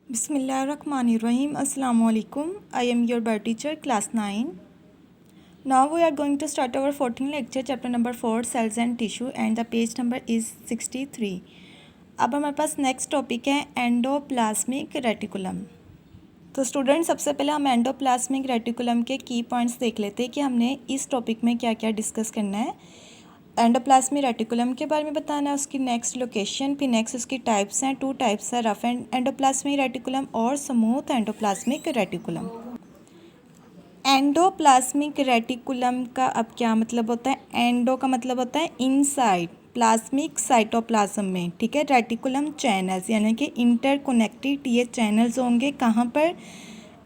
Bismillahirrahmanirrahim. Assalamu alaikum. I am your bio teacher, class 9. Now we are going to start our 14th lecture, chapter number 4, cells and tissue, and the page number is 63. अब हमारे पास next topic है endoplasmic reticulum. तो student, सबसे पहले हम endoplasmic reticulum के की points देख लेते हैं कि हमने इस टॉपिक में क्या क्या डिस्कस करना है। एंडोप्लाज्मिक रेटिकुलम के बारे में बताना है, उसकी नेक्स्ट लोकेशन, फिर नेक्स्ट उसकी टाइप्स हैं, 2 टाइप्स है, रफ एंडोप्लाज्मिक रेटिकुलम और smooth endoplasmic reticulum. Endoplasmic reticulum का अब क्या मतलब होता है? एंडो का मतलब होता है इनसाइड, प्लाज्मिक साइटोप्लाज्म में, ठीक है। रेटिकुलम चैनल्स यानी कि इंटरकनेक्टेड ये चैनल्स होंगे कहाँ पर?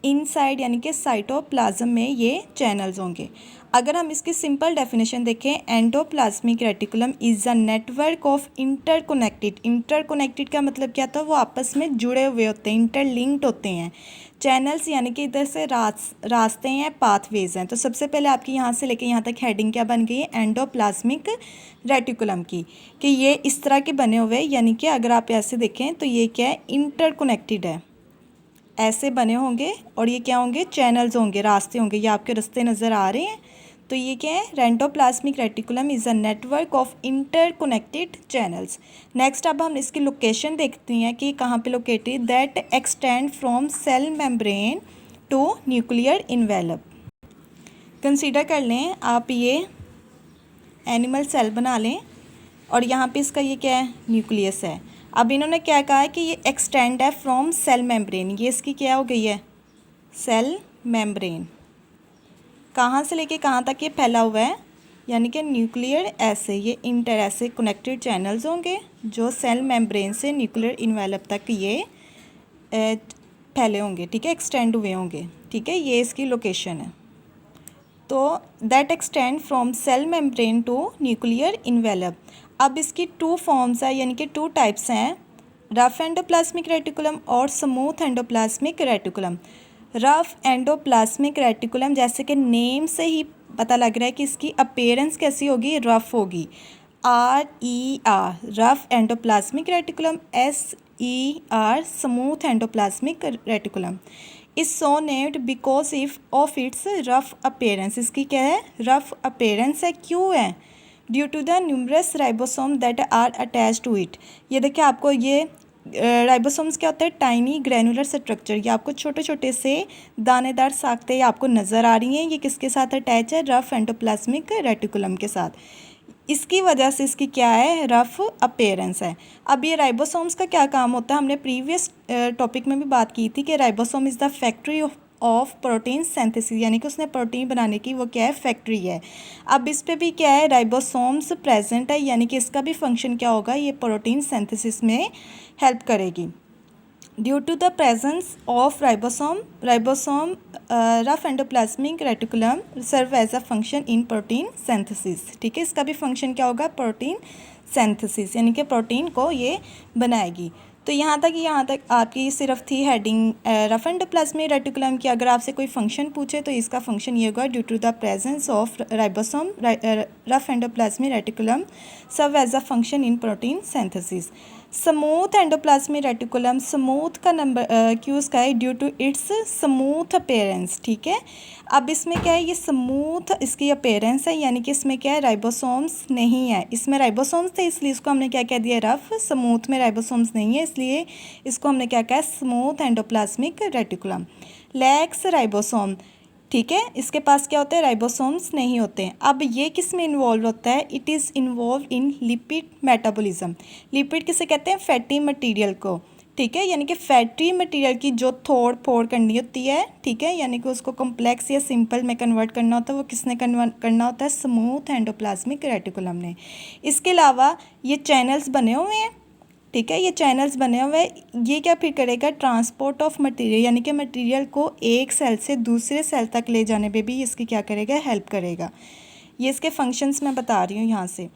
इनसाइड यानी कि साइटोप्लाज्म में ये चैनल्स होंगे। अगर हम इसकी सिंपल डेफिनेशन देखें, endoplasmic reticulum is a network of interconnected का मतलब क्या था? वो आपस में जुड़े हुए होते हैं, इंटरलिंक्ड होते हैं। चैनल्स यानी कि इधर से रास्ते हैं, पाथवेज हैं। तो सबसे पहले आपकी यहाँ से लेके यहाँ तक हेडिंग क्या बन गई है? एंडोप्लाज्मिक रेटिकुलम की, कि ये इस तरह के बने हुए, यानी कि अगर आप ऐसे देखें तो ये क्या है? इंटरकनेक्टेड है, ऐसे बने होंगे। और ये क्या होंगे? चैनल्स होंगे, रास्ते होंगे। ये आपके रास्ते नज़र आ रहे हैं, तो ये क्या है? Endoplasmic reticulum is a network of interconnected channels. Next अब हम इसकी लोकेशन देखते हैं कि कहाँ पे located, that extend from cell membrane to nuclear envelope. Consider कर लें आप, ये एनिमल सेल बना लें और यहाँ पे इसका ये क्या है? न्यूक्लियस है। अब इन्होंने क्या कहा है कि ये एक्सटेंड है फ्रॉम सेल मेम्ब्रेन, ये इसकी क्या हो गई है? Cell membrane. कहाँ से लेके कहाँ तक ये फैला हुआ है? यानी कि न्यूक्लियर ऐसे, ये इंटर ऐसे कनेक्टेड चैनल्स होंगे जो सेल मेम्ब्रेन से न्यूक्लियर इन्वेलप तक ये फैले होंगे, ठीक है, एक्सटेंड हुए होंगे, ठीक है। ये इसकी लोकेशन है। तो that extend from cell membrane to nuclear envelope. अब इसकी 2 फॉर्म्स है, यानी कि 2 टाइप्स हैं, रफ एंडोप्लाज्मिक रेटिकुलम और smooth endoplasmic reticulum. Rough endoplasmic reticulum, जैसे कि नेम से ही पता लग रहा है कि इसकी अपीयरेंस कैसी होगी? रफ होगी। RER rough endoplasmic reticulum, SER smooth endoplasmic reticulum is so named because of its rough appearance. इसकी क्या है? रफ अपीयरेंस है। क्यों है? Due to the numerous ribosome that are attach to it. ये देखिए, आपको ये राइबोसोम्स क्या होता है? Tiny granular structure. ये आपको छोटे छोटे से दानेदार साख्ते आपको नज़र आ रही हैं। ये किसके साथ अटैच है? रफ एंडोप्लाज्मिक रेटिकुलम के साथ। इसकी वजह से इसकी क्या है? रफ अपीयरेंस है। अब ये राइबोसोम्स का क्या काम होता है? हमने प्रीवियस टॉपिक में भी बात की थी कि ribosome is the factory of protein synthesis, यानी कि उसने प्रोटीन बनाने की वो क्या है? फैक्ट्री है। अब इस पे भी क्या है? राइबोसोम्स प्रेजेंट है, यानी कि इसका भी फंक्शन क्या होगा? ये प्रोटीन सिंथेसिस में हेल्प करेगी। Due to the presence of ribosome rough endoplasmic reticulum serve as a function in protein synthesis, ठीक है। इसका भी फंक्शन क्या होगा? प्रोटीन सिंथेसिस, यानी कि प्रोटीन को ये बनाएगी। तो यहाँ तक आपकी सिर्फ थी हेडिंग रफ एंडोप्लाज्मिक रेटिकुलम की। अगर आपसे कोई फंक्शन पूछे तो इसका फंक्शन ये होगा, due to the presence of ribosome rough endoplasmic reticulum serve as a function in protein synthesis. Smooth endoplasmic reticulum, smooth का नंबर क्यूज का है due to its smooth appearance, ठीक है। अब इसमें क्या है? ये स्मूथ इसकी अपीयरेंस है, यानी कि इसमें क्या है? राइबोसोम्स नहीं है। इसमें राइबोसोम्स थे, इसलिए इसको हमने क्या कह दिया? रफ। स्मूथ में राइबोसोम्स नहीं है, इसलिए इसको हमने क्या कहा? Smooth endoplasmic reticulum. Lakhs ribosome, ठीक है, इसके पास क्या होते हैं? राइबोसोम्स नहीं होते हैं। अब ये किस में इन्वॉल्व होता है? It is involve in lipid metabolism. Lipid किसे कहते हैं? फैटी मटेरियल को, ठीक है, यानी कि फैटी मटेरियल की जो तोड़ फोड़ करनी होती है, ठीक है, यानी कि उसको कॉम्प्लेक्स या सिंपल में कन्वर्ट करना होता है, वो किसने कन्वर्ट करना होता है? स्मूथ एंडोप्लाज्मिक रेटिकुलम ने। इसके अलावा ये चैनल्स बने हुए हैं, ठीक है, ये चैनल्स बने हुए हैं। ये क्या फिर करेगा? ट्रांसपोर्ट ऑफ मटेरियल, यानी कि मटेरियल को एक सेल से दूसरे सेल तक ले जाने पे भी इसकी क्या करेगा? हेल्प करेगा। ये इसके फंक्शंस मैं बता रही हूँ यहाँ से।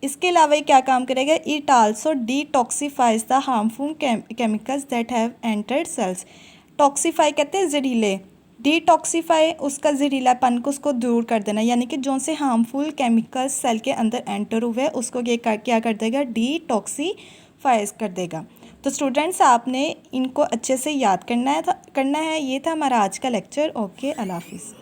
इसके अलावा ये क्या काम करेगा? It also detoxifies the harmful chemicals that have entered cells. Toxify कहते हैं जहरीले, डिटॉक्सीफाई उसका जहरीलापन को उसको दूर कर देना, यानी कि जो से हार्मफुल केमिकल्स सेल के अंदर एंटर हुए उसको ये क्या कर देगा? डिटॉक्सीफाइज कर देगा। तो स्टूडेंट्स आपने इनको अच्छे से याद करना है। ये था हमारा आज का लेक्चर। ओके, अल्लाह हाफिज़।